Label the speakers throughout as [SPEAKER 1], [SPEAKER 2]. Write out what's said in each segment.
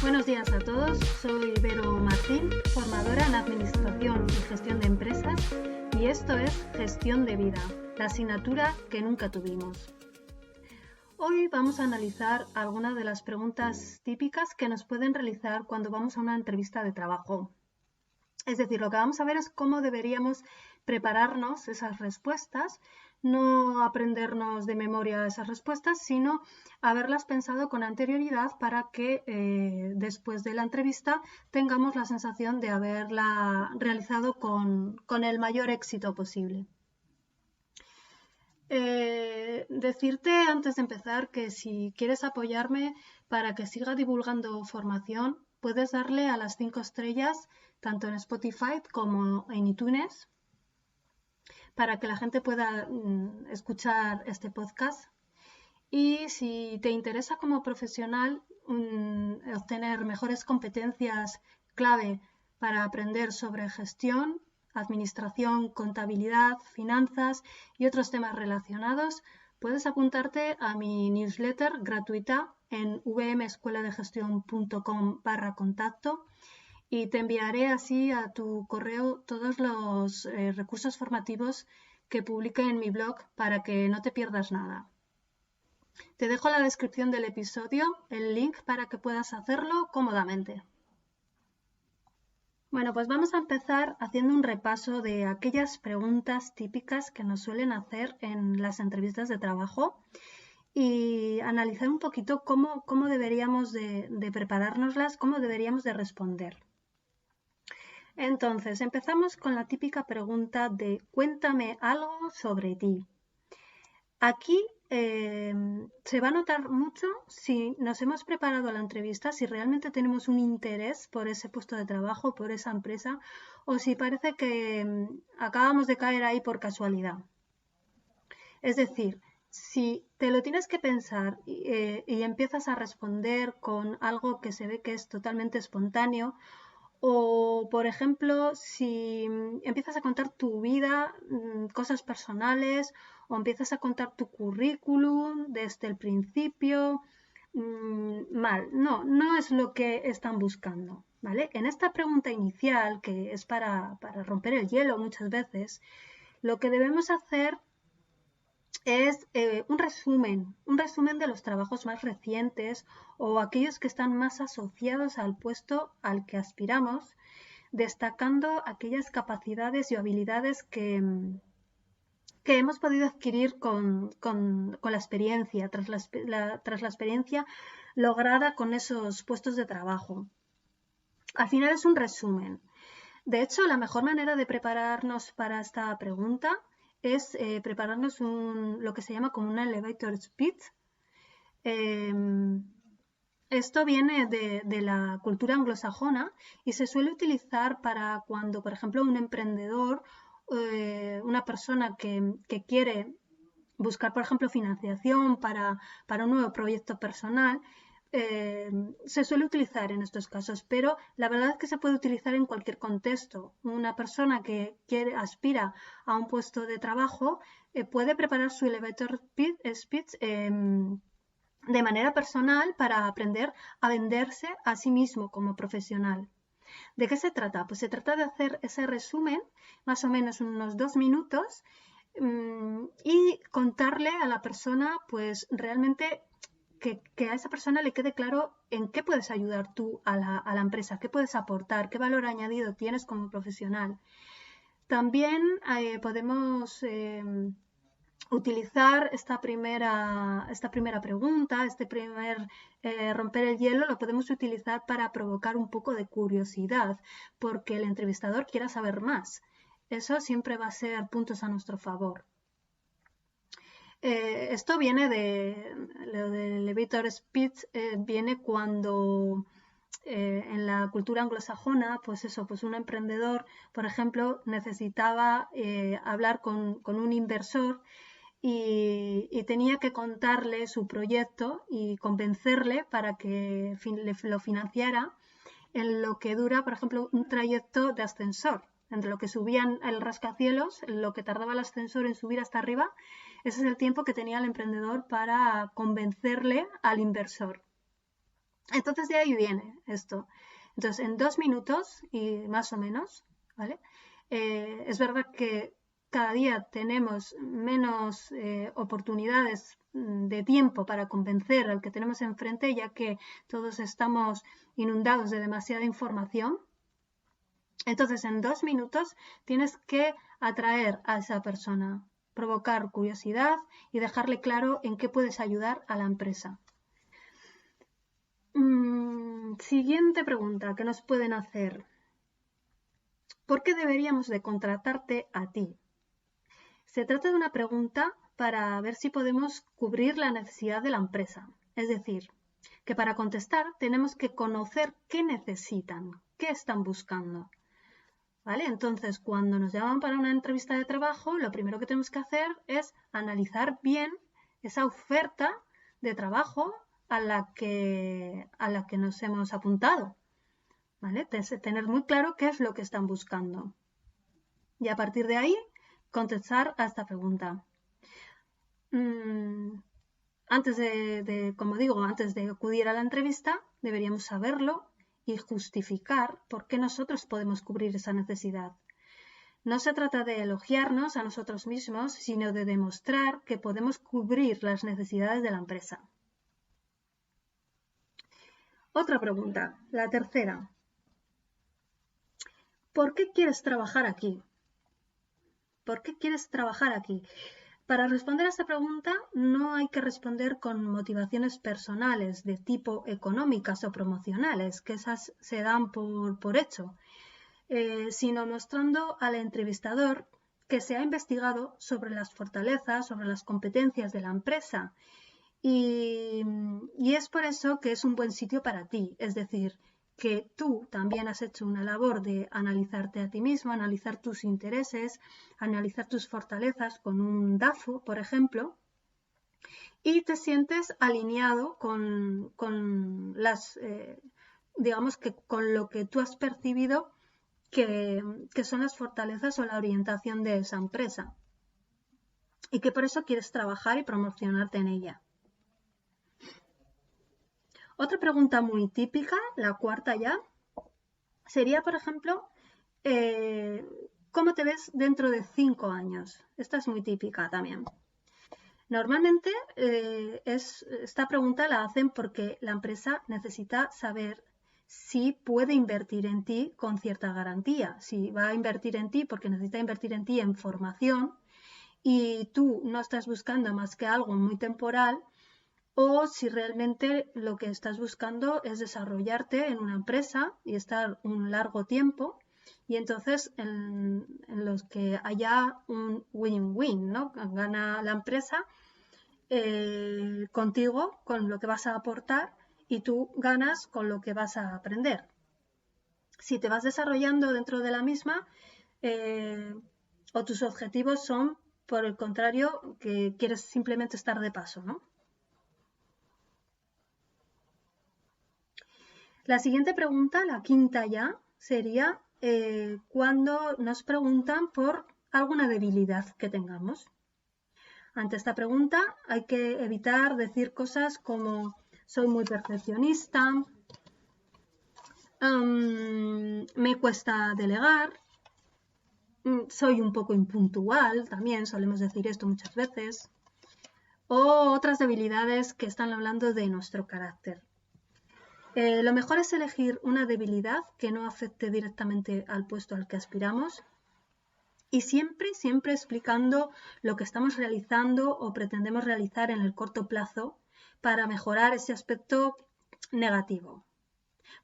[SPEAKER 1] Buenos días a todos, soy Vero Martín, formadora en Administración y Gestión de Empresas, y esto es Gestión de Vida, la asignatura que nunca tuvimos. Hoy vamos a analizar algunas de las preguntas típicas que nos pueden realizar cuando vamos a una entrevista de trabajo. Es decir, lo que vamos a ver es cómo deberíamos prepararnos esas respuestas, no aprendernos de memoria esas respuestas, sino haberlas pensado con anterioridad para que después de la entrevista tengamos la sensación de haberla realizado con el mayor éxito posible. Decirte antes de empezar que si quieres apoyarme para que siga divulgando formación, puedes darle a las 5 estrellas tanto en Spotify como en iTunes para que la gente pueda escuchar este podcast. Y si te interesa como profesional obtener mejores competencias clave para aprender sobre gestión, administración, contabilidad, finanzas y otros temas relacionados, puedes apuntarte a mi newsletter gratuita en vmescueladegestion.com/contacto y te enviaré así a tu correo todos los recursos formativos que publique en mi blog para que no te pierdas nada. Te dejo en la descripción del episodio el link para que puedas hacerlo cómodamente. Bueno, pues vamos a empezar haciendo un repaso de aquellas preguntas típicas que nos suelen hacer en las entrevistas de trabajo y analizar un poquito cómo deberíamos de preparárnoslas, cómo deberíamos de responder. Entonces, empezamos con la típica pregunta de cuéntame algo sobre ti. Aquí se va a notar mucho si nos hemos preparado la entrevista, si realmente tenemos un interés por ese puesto de trabajo, por esa empresa, o si parece que acabamos de caer ahí por casualidad. Es decir, si te lo tienes que pensar y empiezas a responder con algo que se ve que es totalmente espontáneo, o, por ejemplo, si empiezas a contar tu vida, cosas personales, o empiezas a contar tu currículum desde el principio, mal. No es lo que están buscando, ¿vale? En esta pregunta inicial, que es para romper el hielo muchas veces, lo que debemos hacer es un resumen de los trabajos más recientes o aquellos que están más asociados al puesto al que aspiramos, destacando aquellas capacidades y habilidades que hemos podido adquirir con la experiencia, tras la experiencia lograda con esos puestos de trabajo. Al final es un resumen. De hecho, la mejor manera de prepararnos para esta pregunta es prepararnos lo que se llama como un elevator speech. Esto viene de la cultura anglosajona y se suele utilizar para cuando, por ejemplo, un emprendedor, una persona que quiere buscar, por ejemplo, financiación para un nuevo proyecto personal, se suele utilizar en estos casos, pero la verdad es que se puede utilizar en cualquier contexto. Una persona que aspira a un puesto de trabajo puede preparar su elevator speech de manera personal para aprender a venderse a sí mismo como profesional. ¿De qué se trata? Pues se trata de hacer ese resumen, más o menos unos 2 minutos, y contarle a la persona, pues realmente que a esa persona le quede claro en qué puedes ayudar tú a la empresa, qué puedes aportar, qué valor añadido tienes como profesional. También podemos utilizar esta primera pregunta, este primer romper el hielo, lo podemos utilizar para provocar un poco de curiosidad, porque el entrevistador quiera saber más. Eso siempre va a ser puntos a nuestro favor. Esto viene lo del elevator speech, viene cuando en la cultura anglosajona, pues un emprendedor, por ejemplo, necesitaba hablar con un inversor y tenía que contarle su proyecto y convencerle para que lo financiara en lo que dura, por ejemplo, un trayecto de ascensor. Entre lo que subían el rascacielos, lo que tardaba el ascensor en subir hasta arriba, ese es el tiempo que tenía el emprendedor para convencerle al inversor. Entonces de ahí viene esto. Entonces, en 2 minutos y más o menos, ¿vale? Es verdad que cada día tenemos menos oportunidades de tiempo para convencer al que tenemos enfrente, ya que todos estamos inundados de demasiada información. Entonces, en 2 minutos tienes que atraer a esa persona, provocar curiosidad y dejarle claro en qué puedes ayudar a la empresa. Siguiente pregunta que nos pueden hacer. ¿Por qué deberíamos de contratarte a ti? Se trata de una pregunta para ver si podemos cubrir la necesidad de la empresa. Es decir, que para contestar tenemos que conocer qué necesitan, qué están buscando. ¿Vale? Entonces, cuando nos llaman para una entrevista de trabajo, lo primero que tenemos que hacer es analizar bien esa oferta de trabajo a la que nos hemos apuntado. ¿Vale? Tener muy claro qué es lo que están buscando. Y a partir de ahí, contestar a esta pregunta. Antes como digo, antes de acudir a la entrevista, deberíamos saberlo y justificar por qué nosotros podemos cubrir esa necesidad. No se trata de elogiarnos a nosotros mismos, sino de demostrar que podemos cubrir las necesidades de la empresa. Otra pregunta, la tercera. ¿Por qué quieres trabajar aquí? ¿Por qué quieres trabajar aquí? Para responder a esta pregunta no hay que responder con motivaciones personales de tipo económicas o promocionales, que esas se dan por hecho, sino mostrando al entrevistador que se ha investigado sobre las fortalezas, sobre las competencias de la empresa. Y es por eso que es un buen sitio para ti, es decir, que tú también has hecho una labor de analizarte a ti mismo, analizar tus intereses, analizar tus fortalezas con un DAFO, por ejemplo, y te sientes alineado con las, digamos que con lo que tú has percibido que son las fortalezas o la orientación de esa empresa. Y que por eso quieres trabajar y promocionarte en ella. Otra pregunta muy típica, la cuarta ya, sería, por ejemplo, ¿cómo te ves dentro de 5 años? Esta es muy típica también. Normalmente esta pregunta la hacen porque la empresa necesita saber si puede invertir en ti con cierta garantía, si va a invertir en ti porque necesita invertir en ti en formación y tú no estás buscando más que algo muy temporal, o si realmente lo que estás buscando es desarrollarte en una empresa y estar un largo tiempo, y entonces en los que haya un win-win, ¿no? Gana la empresa contigo con lo que vas a aportar y tú ganas con lo que vas a aprender. Si te vas desarrollando dentro de la misma o tus objetivos son, por el contrario, que quieres simplemente estar de paso, ¿no? La siguiente pregunta, la quinta ya, sería cuando nos preguntan por alguna debilidad que tengamos. Ante esta pregunta hay que evitar decir cosas como soy muy perfeccionista, me cuesta delegar, soy un poco impuntual, también solemos decir esto muchas veces, o otras debilidades que están hablando de nuestro carácter. Lo mejor es elegir una debilidad que no afecte directamente al puesto al que aspiramos y siempre, siempre explicando lo que estamos realizando o pretendemos realizar en el corto plazo para mejorar ese aspecto negativo.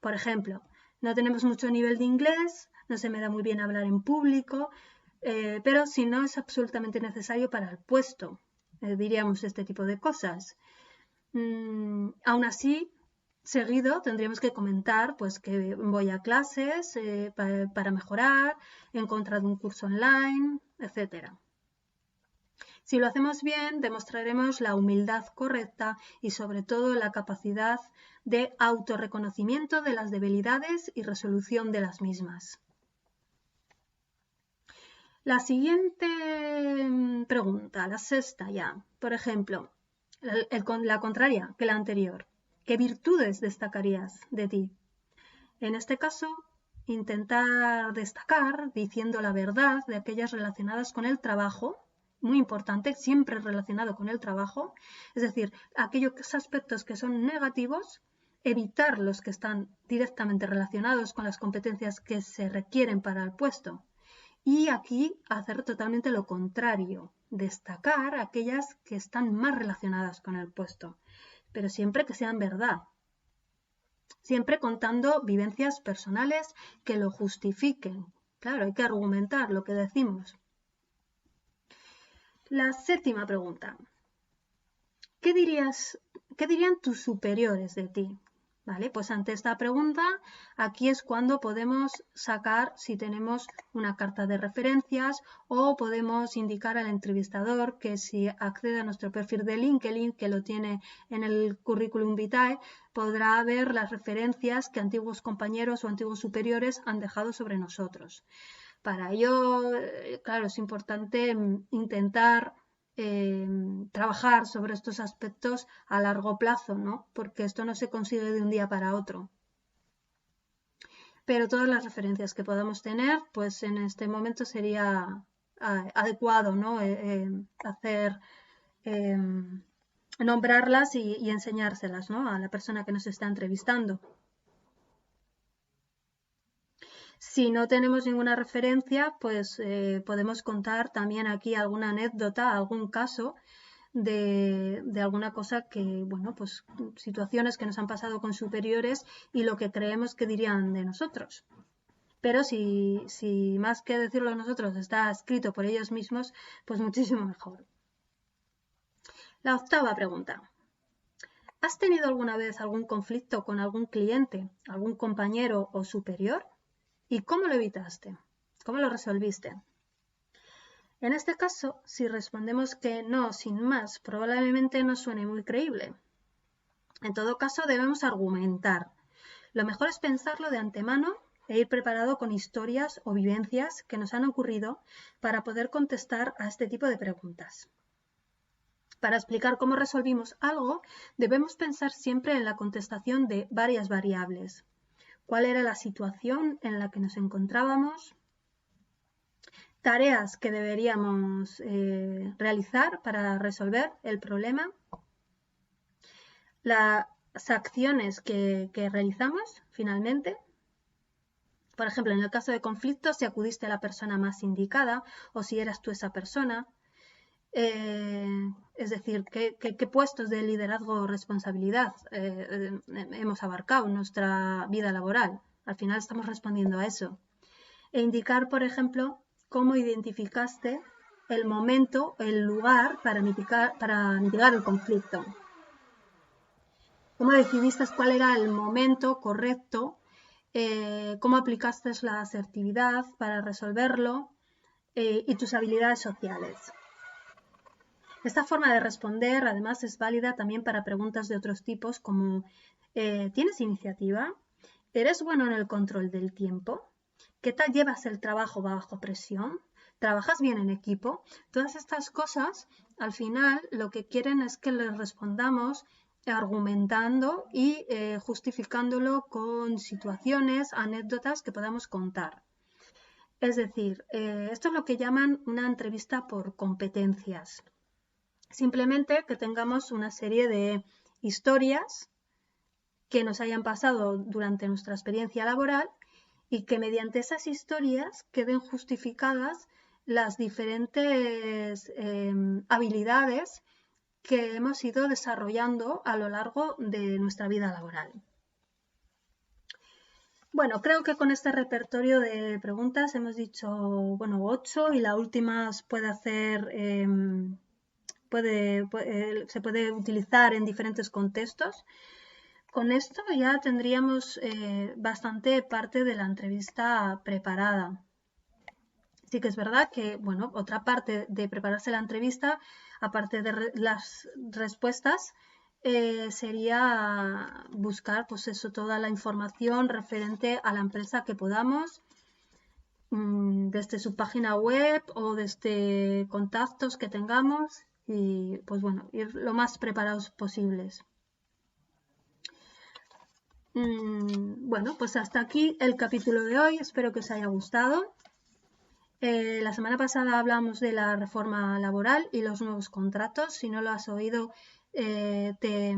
[SPEAKER 1] Por ejemplo, no tenemos mucho nivel de inglés, no se me da muy bien hablar en público, pero si no es absolutamente necesario para el puesto, diríamos este tipo de cosas. Aún así, seguido tendríamos que comentar pues que voy a clases para mejorar, he encontrado un curso online, etc. Si lo hacemos bien, demostraremos la humildad correcta y sobre todo la capacidad de autorreconocimiento de las debilidades y resolución de las mismas. La siguiente pregunta, la sexta ya, por ejemplo, la contraria que la anterior. ¿Qué virtudes destacarías de ti? En este caso, intentar destacar diciendo la verdad de aquellas relacionadas con el trabajo, muy importante, siempre relacionado con el trabajo, es decir, aquellos aspectos que son negativos, evitar los que están directamente relacionados con las competencias que se requieren para el puesto. Y aquí hacer totalmente lo contrario, destacar aquellas que están más relacionadas con el puesto, pero siempre que sean verdad. Siempre contando vivencias personales que lo justifiquen. Claro, hay que argumentar lo que decimos. La séptima pregunta. ¿Qué dirían tus superiores de ti? ¿Vale? Pues ante esta pregunta, aquí es cuando podemos sacar si tenemos una carta de referencias o podemos indicar al entrevistador que si accede a nuestro perfil de LinkedIn, que lo tiene en el currículum vitae, podrá ver las referencias que antiguos compañeros o antiguos superiores han dejado sobre nosotros. Para ello, claro, es importante intentar trabajar sobre estos aspectos a largo plazo, ¿no? Porque esto no se consigue de un día para otro. Pero todas las referencias que podamos tener, pues en este momento sería adecuado, ¿no? Hacer, nombrarlas y enseñárselas, ¿no? A la persona que nos está entrevistando. Si no tenemos ninguna referencia, pues podemos contar también aquí alguna anécdota, algún caso de alguna cosa que, bueno, pues situaciones que nos han pasado con superiores y lo que creemos que dirían de nosotros. Pero si más que decirlo nosotros está escrito por ellos mismos, pues muchísimo mejor. La octava pregunta. ¿Has tenido alguna vez algún conflicto con algún cliente, algún compañero o superior? ¿Y cómo lo evitaste? ¿Cómo lo resolviste? En este caso, si respondemos que no, sin más, probablemente no suene muy creíble. En todo caso, debemos argumentar. Lo mejor es pensarlo de antemano e ir preparado con historias o vivencias que nos han ocurrido para poder contestar a este tipo de preguntas. Para explicar cómo resolvimos algo, debemos pensar siempre en la contestación de varias variables. ¿Cuál era la situación en la que nos encontrábamos? Tareas que deberíamos realizar para resolver el problema. Las acciones que realizamos finalmente. Por ejemplo, en el caso de conflictos, si acudiste a la persona más indicada o si eras tú esa persona. Es decir, ¿qué puestos de liderazgo o responsabilidad hemos abarcado en nuestra vida laboral? Al final estamos respondiendo a eso. E indicar, por ejemplo, cómo identificaste el momento, el lugar para mitigar el conflicto. ¿Cómo decidiste cuál era el momento correcto? ¿Cómo aplicaste la asertividad para resolverlo? Y tus habilidades sociales. Esta forma de responder, además, es válida también para preguntas de otros tipos como ¿tienes iniciativa? ¿Eres bueno en el control del tiempo? ¿Qué tal llevas el trabajo bajo presión? ¿Trabajas bien en equipo? Todas estas cosas, al final, lo que quieren es que les respondamos argumentando y justificándolo con situaciones, anécdotas que podamos contar. Es decir, esto es lo que llaman una entrevista por competencias. Simplemente que tengamos una serie de historias que nos hayan pasado durante nuestra experiencia laboral y que mediante esas historias queden justificadas las diferentes habilidades que hemos ido desarrollando a lo largo de nuestra vida laboral. Bueno, creo que con este repertorio de preguntas hemos dicho, bueno, 8 y la última puede hacer, se puede utilizar en diferentes contextos. Con esto ya tendríamos bastante parte de la entrevista preparada. Sí que es verdad que, bueno, otra parte de prepararse la entrevista, aparte de las respuestas, sería buscar, pues eso, toda la información referente a la empresa que podamos, desde su página web o desde contactos que tengamos y, pues bueno, ir lo más preparados posibles. Bueno, pues hasta aquí el capítulo de hoy. Espero que os haya gustado. La semana pasada hablamos de la reforma laboral y los nuevos contratos. Si no lo has oído, te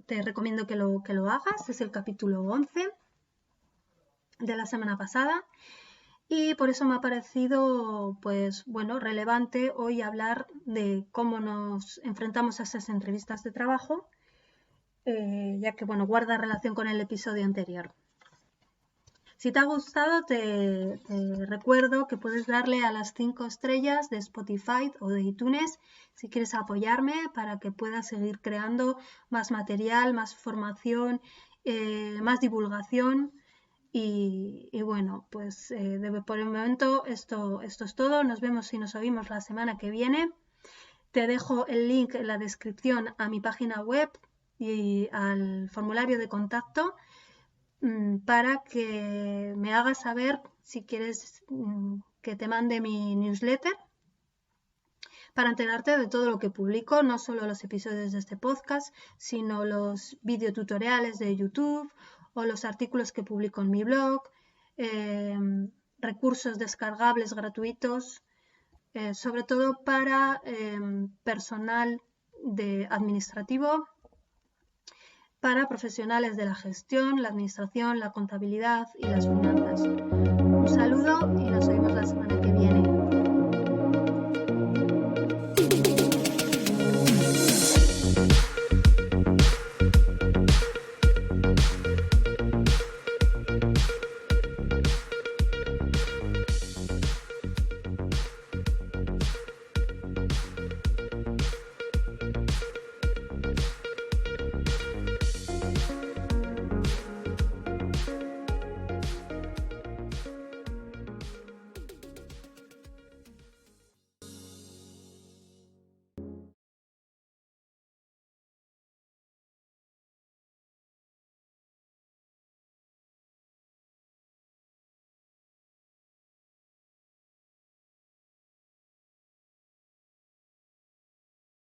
[SPEAKER 1] recomiendo que lo hagas. Es el capítulo 11 de la semana pasada. Y por eso me ha parecido, pues bueno, relevante hoy hablar de cómo nos enfrentamos a esas entrevistas de trabajo, ya que, bueno, guarda relación con el episodio anterior. Si te ha gustado, te recuerdo que puedes darle a las 5 estrellas de Spotify o de iTunes si quieres apoyarme para que pueda seguir creando más material, más formación, más divulgación. Y bueno, pues por el momento esto es todo. Nos vemos y nos oímos la semana que viene. Te dejo el link en la descripción a mi página web y al formulario de contacto para que me hagas saber si quieres que te mande mi newsletter para enterarte de todo lo que publico, no solo los episodios de este podcast, sino los videotutoriales de YouTube o los artículos que publico en mi blog, recursos descargables gratuitos, sobre todo para personal administrativo, para profesionales de la gestión, la administración, la contabilidad y las finanzas. Un saludo y nos vemos la semana que viene.